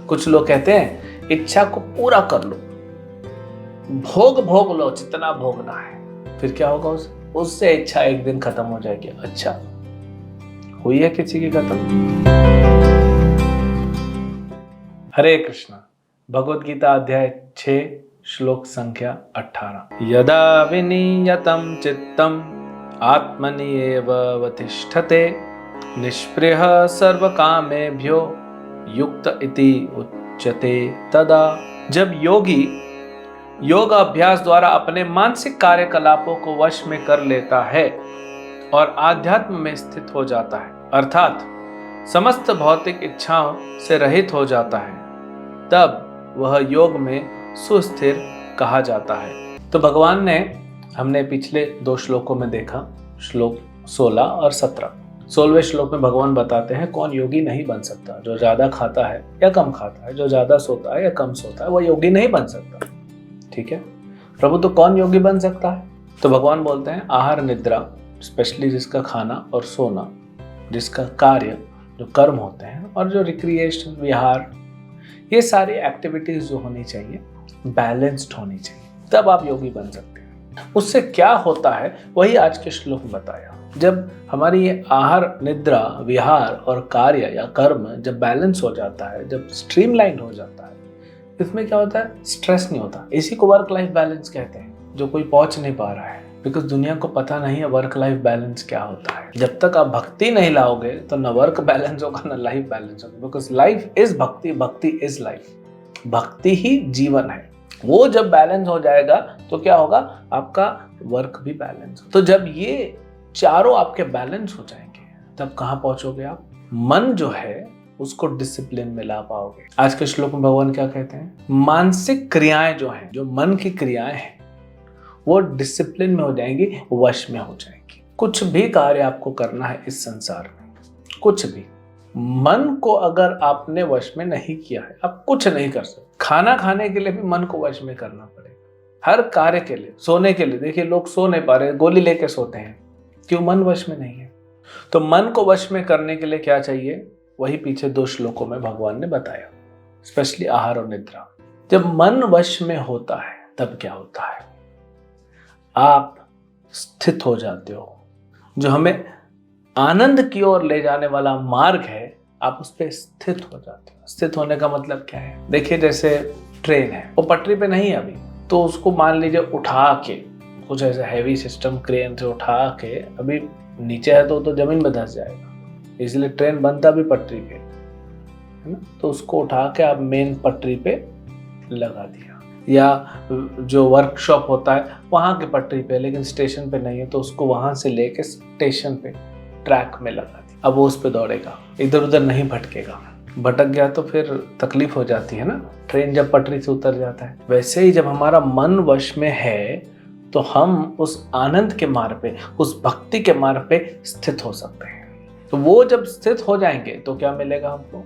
कुछ लोग कहते हैं इच्छा को पूरा कर लो, भोग लो जितना भोगना है, फिर क्या होगा उससे इच्छा एक दिन खत्म हो जाएगी। अच्छा, हुई है किसी की खत्म? हरे कृष्णा। भगवद गीता अध्याय 6 श्लोक संख्या 18। यदा विनियतं चित्तम आत्मनि एव अवतिष्ठते निष्पृह सर्वकामेभ्यो युक्त इति उच्यते तदा। जब योगी योग अभ्यास द्वारा अपने मानसिक कार्यकलापों को वश में कर लेता है और आध्यात्म में स्थित हो जाता है, अर्थात समस्त भौतिक इच्छाओं से रहित हो जाता है, तब वह योग में सुस्थिर कहा जाता है। तो भगवान ने, हमने पिछले 2 श्लोकों में देखा, श्लोक 16 और 17। 16वें श्लोक में भगवान बताते हैं कौन योगी नहीं बन सकता। जो ज्यादा खाता है या कम खाता है, जो ज्यादा सोता है या कम सोता है, वह योगी नहीं बन सकता। ठीक है प्रभु, तो कौन योगी बन सकता है? तो भगवान बोलते हैं आहार निद्रा, स्पेशली जिसका खाना और सोना, जिसका कार्य जो कर्म होते हैं, और जो रिक्रिएशन विहार, ये सारी एक्टिविटीज जो होनी चाहिए बैलेंस्ड होनी चाहिए, तब आप योगी बन सकते हैं। उससे क्या होता है वही आज के श्लोक में बताया। जब हमारी ये आहार निद्रा विहार और कार्य या कर्म जब बैलेंस हो जाता है, जब स्ट्रीमलाइन हो जाता है, इसमें क्या होता है, स्ट्रेस नहीं होता। इसी को वर्क लाइफ बैलेंस कहते हैं, जो कोई पहुंच नहीं पा रहा है, बिकॉज दुनिया को पता नहीं है वर्क लाइफ बैलेंस क्या होता है। जब तक आप भक्ति नहीं लाओगे तो न वर्क बैलेंस होगा न लाइफ बैलेंस होगा, बिकॉज लाइफ इज भक्ति, भक्ति इज लाइफ, भक्ति ही जीवन है। वो जब बैलेंस हो जाएगा तो क्या होगा, आपका वर्क भी बैलेंस। तो जब ये चारों आपके बैलेंस हो जाएंगे तब कहाँ पहुंचोगे आप? मन जो है उसको डिसिप्लिन में ला पाओगे। आज के श्लोक में भगवान क्या कहते हैं, मानसिक क्रियाएं जो हैं, जो मन की क्रियाएं हैं, वो डिसिप्लिन में हो जाएंगी, वश में हो जाएंगी। कुछ भी कार्य आपको करना है इस संसार में, कुछ भी, मन को अगर आपने वश में नहीं किया है, आप कुछ नहीं कर सकते। खाना खाने के लिए भी मन को वश में करना पड़ेगा, हर कार्य के लिए, सोने के लिए। देखिए लोग सो नहीं पा रहे, गोली लेके सोते हैं, क्यों? मन वश में नहीं है। तो मन को वश में करने के लिए क्या चाहिए, वही पीछे 2 श्लोकों में भगवान ने बताया, स्पेशली आहार और निद्रा। जब मन वश में होता है तब क्या होता है, आप स्थित हो जाते हो। जो हमें आनंद की ओर ले जाने वाला मार्ग है, आप उस पर स्थित हो जाते हो। स्थित होने का मतलब क्या है? देखिए जैसे ट्रेन है, वो पटरी पे नहीं है अभी, तो उसको मान लीजिए उठा के, कुछ ऐसा हैवी सिस्टम क्रेन से उठा के, अभी नीचे है तो जमीन में धंस जाएगा, इसलिए ट्रेन बनता भी पटरी पे है ना। तो उसको उठा के आप मेन पटरी पे लगा दिया, या जो वर्कशॉप होता है वहां के पटरी पे, लेकिन स्टेशन पे नहीं है, तो उसको वहां से लेके स्टेशन पे ट्रैक में लगा दिया। अब वो उस पे दौड़ेगा, इधर उधर नहीं भटकेगा। भटक गया तो फिर तकलीफ हो जाती है ना, ट्रेन जब पटरी से उतर जाता है। वैसे ही जब हमारा मन वश में है तो हम उस आनंद के मार्ग पे, उस भक्ति के मार्ग पे स्थित हो सकते हैं। तो वो जब स्थित हो जाएंगे तो क्या मिलेगा हमको,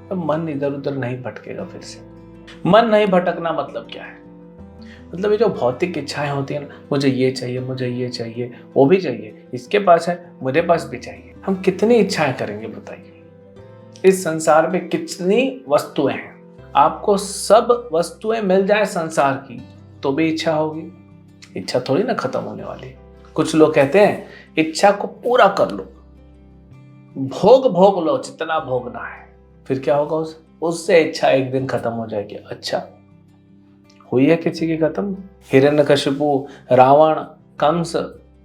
तो मन इधर उधर नहीं भटकेगा। फिर से मन नहीं भटकना मतलब क्या है, मतलब ये जो भौतिक इच्छाएं होती हैं ना, मुझे ये चाहिए, मुझे ये चाहिए, वो भी चाहिए, इसके पास है, मुझे पास भी चाहिए। हम कितनी इच्छाएं करेंगे बताइए? इस संसार में कितनी वस्तुएं हैं, आपको सब वस्तुएं मिल जाए संसार की तो भी इच्छा होगी, इच्छा थोड़ी ना खत्म होने वाली। कुछ लोग कहते हैं इच्छा को पूरा कर लो, भोग लो जितना भोगना है, फिर क्या होगा, उससे इच्छा एक दिन खत्म हो जाएगी। अच्छा, हुई है किसी की खत्म? हिरण्यकशिपु, रावण, कंस,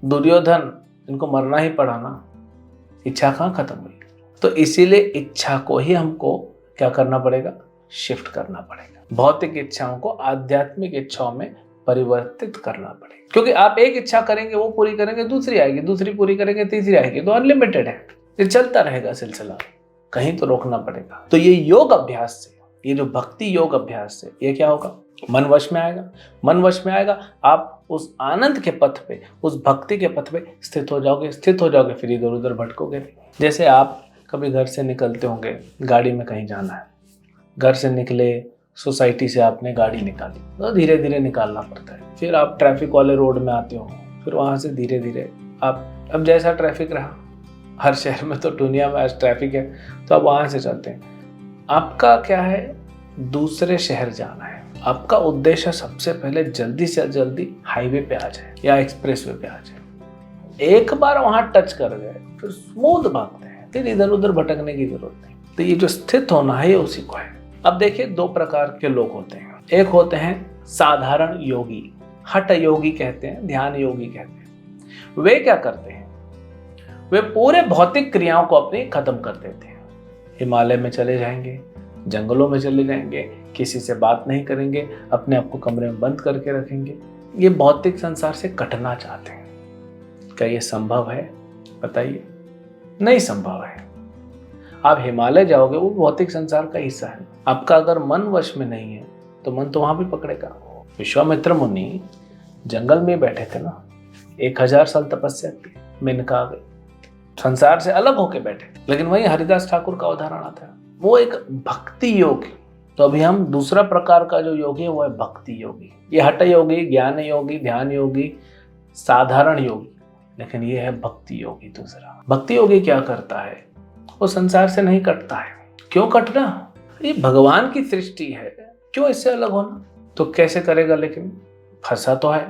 दुर्योधन, इनको मरना ही पड़ा ना, इच्छा कहाँ खत्म हुई? तो इसीलिए इच्छा को ही हमको क्या करना पड़ेगा, शिफ्ट करना पड़ेगा। भौतिक इच्छाओं को आध्यात्मिक इच्छाओं में परिवर्तित करना पड़ेगा, क्योंकि आप एक इच्छा करेंगे, वो पूरी करेंगे, दूसरी आएगी, दूसरी पूरी करेंगे, तीसरी आएगी, तो अनलिमिटेड है, ये चलता रहेगा सिलसिला, कहीं तो रोकना पड़ेगा। तो ये योग अभ्यास से, ये जो भक्ति योग अभ्यास से, ये क्या होगा, मन वश में आएगा। मन वश में आएगा, आप उस आनंद के पथ पे, उस भक्ति के पथ पे स्थित हो जाओगे। स्थित हो जाओगे, फिर इधर उधर भटकोगे। जैसे आप कभी घर से निकलते होंगे, गाड़ी में कहीं जाना है, घर से निकले, सोसाइटी से आपने गाड़ी निकाली, तो धीरे धीरे निकालना पड़ता है। फिर आप ट्रैफिक वाले रोड में आते हो, फिर वहाँ से धीरे धीरे आप, अब जैसा ट्रैफिक रहा, हर शहर में तो दुनिया में आज ट्रैफिक है, तो आप वहाँ से चलते हैं। आपका क्या है, दूसरे शहर जाना है, आपका उद्देश्य सबसे पहले जल्दी से जल्दी हाईवे पे आ जाए या एक्सप्रेसवे पे आ जाए। एक बार वहां टच कर गए फिर स्मूथ भागते हैं, फिर इधर उधर भटकने की जरूरत नहीं। तो ये जो स्थित होना है ये उसी को है। अब देखिए, दो प्रकार के लोग होते हैं। एक होते हैं साधारण योगी, हठ योगी कहते हैं, ध्यान योगी कहते हैं। वे क्या करते हैं, वे पूरे भौतिक क्रियाओं को अपनी खत्म कर देते हैं। हिमालय में चले जाएंगे, जंगलों में चले जाएंगे, किसी से बात नहीं करेंगे, अपने आप को कमरे में बंद करके रखेंगे। ये भौतिक संसार से कटना चाहते हैं। क्या ये संभव है? बताइए, नहीं संभव है। आप हिमालय जाओगे, वो भौतिक संसार का हिस्सा है। आपका अगर मन वश में नहीं है तो मन तो वहां भी पकड़ेगा। विश्वामित्र मुनि जंगल में बैठे थे ना, 1000 साल तपस्या की, मेनका आ गई, संसार से अलग होके बैठे। लेकिन वही हरिदास ठाकुर का उदाहरण आता है, वो एक भक्ति योगी। तो अभी हम दूसरा प्रकार का जो योगी है वो है भक्ति योगी। ये हठ योगी, ज्ञान योगी, ध्यान योगी, साधारण योगी, लेकिन ये है भक्ति योगी दूसरा। भक्ति योगी क्या करता है, वो संसार से नहीं कटता है। क्यों कटना? ये भगवान की सृष्टि है, क्यों इससे अलग होना? तो कैसे करेगा? लेकिन फंसा तो है,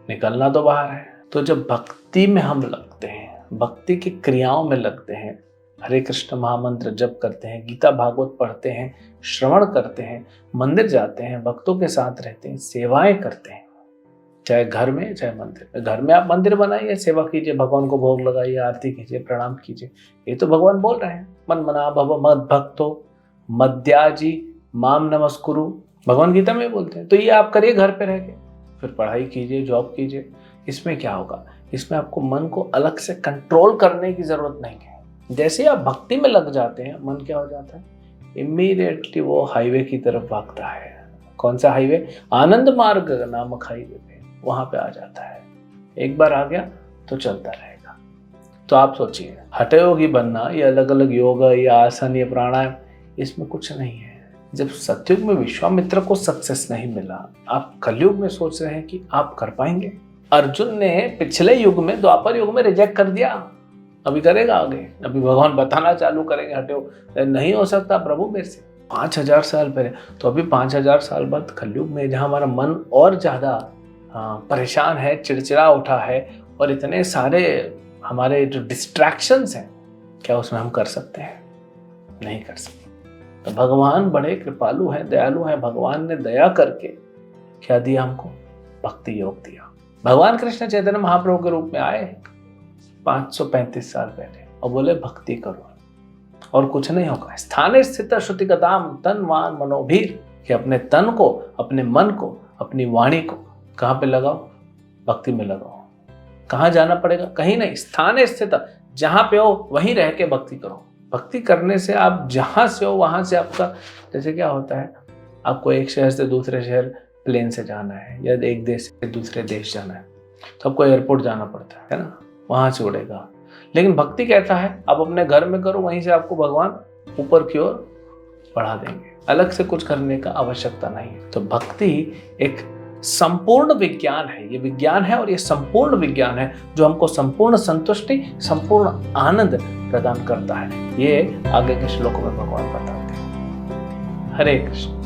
निकलना तो बाहर है। तो जब भक्ति में हम लगते हैं, भक्ति की क्रियाओं में लगते हैं, हरे कृष्ण महामंत्र जप करते हैं, गीता भागवत पढ़ते हैं, श्रवण करते हैं, मंदिर जाते हैं, भक्तों के साथ रहते हैं, सेवाएं करते हैं, चाहे घर में चाहे मंदिर में। घर में आप मंदिर बनाइए, सेवा कीजिए, भगवान को भोग लगाइए, आरती कीजिए, प्रणाम कीजिए। ये तो भगवान बोल रहे हैं, मन मना भव मद भक्तो मद्याजी माम नमस्कुरु, भगवान गीता में बोलते हैं। तो ये आप करिए घर पे रह के, फिर पढ़ाई कीजिए, जॉब कीजिए। इसमें क्या होगा, इसमें आपको मन को अलग से कंट्रोल करने की जरूरत नहीं है। जैसे आप भक्ति में लग जाते हैं, मन क्या हो जाता है, इमीडिएटली वो हाईवे की तरफ भागता है। कौन सा हाईवे? आनंद मार्ग नामक हाईवे पे, वहां पे आ जाता है। एक बार आ गया तो चलता रहेगा। तो आप सोचिए, हठ योगी बनना, ये अलग अलग योग, ये आसन, ये प्राणायाम, इसमें कुछ नहीं है। जब सतयुग में विश्वामित्र को सक्सेस नहीं मिला, आप कलयुग में सोच रहे हैं कि आप कर पाएंगे। अर्जुन ने पिछले युग में, द्वापर युग में रिजेक्ट कर दिया, अभी करेगा आगे। अभी भगवान बताना चालू करेंगे, हटो नहीं हो सकता प्रभु मेरे से। 5000 साल पहले, तो अभी 5000 साल बाद कलयुग में, जहाँ हमारा मन और ज्यादा परेशान है, चिड़चिड़ा उठा है, और इतने सारे हमारे जो डिस्ट्रैक्शंस हैं, क्या उसमें हम कर सकते हैं? नहीं कर सकते। तो भगवान बड़े कृपालु हैं, दयालु हैं। भगवान ने दया करके क्या दिया हमको? भक्ति योग दिया। भगवान कृष्ण चैतन्य महाप्रभु के रूप में आए 535 साल पहले और बोले भक्ति करो और कुछ नहीं होगा। स्थाने स्थित श्रुतिगताम तन मान मनोभीर, कि अपने तन को, अपने मन को, अपनी वाणी को कहाँ पे लगाओ? भक्ति में लगाओ। कहाँ जाना पड़ेगा? कहीं नहीं। स्थाने स्थित, जहां पे हो वहीं रह के भक्ति करो। भक्ति करने से आप जहां से हो वहां से आपका, जैसे क्या होता है, आपको एक शहर से दूसरे शहर प्लेन से जाना है, या एक देश से दूसरे देश जाना है, तो आपको एयरपोर्ट जाना पड़ता है ना, वहां से उड़ेगा। लेकिन भक्ति कहता है आप अपने घर में करो, वहीं से आपको भगवान ऊपर की ओर बढ़ा देंगे। अलग से कुछ करने का आवश्यकता नहीं है। तो भक्ति एक संपूर्ण विज्ञान है। ये विज्ञान है और ये संपूर्ण विज्ञान है जो हमको संपूर्ण संतुष्टि, संपूर्ण आनंद प्रदान करता है। ये आगे के श्लोकों में भगवान बताते हैं। हरे कृष्ण।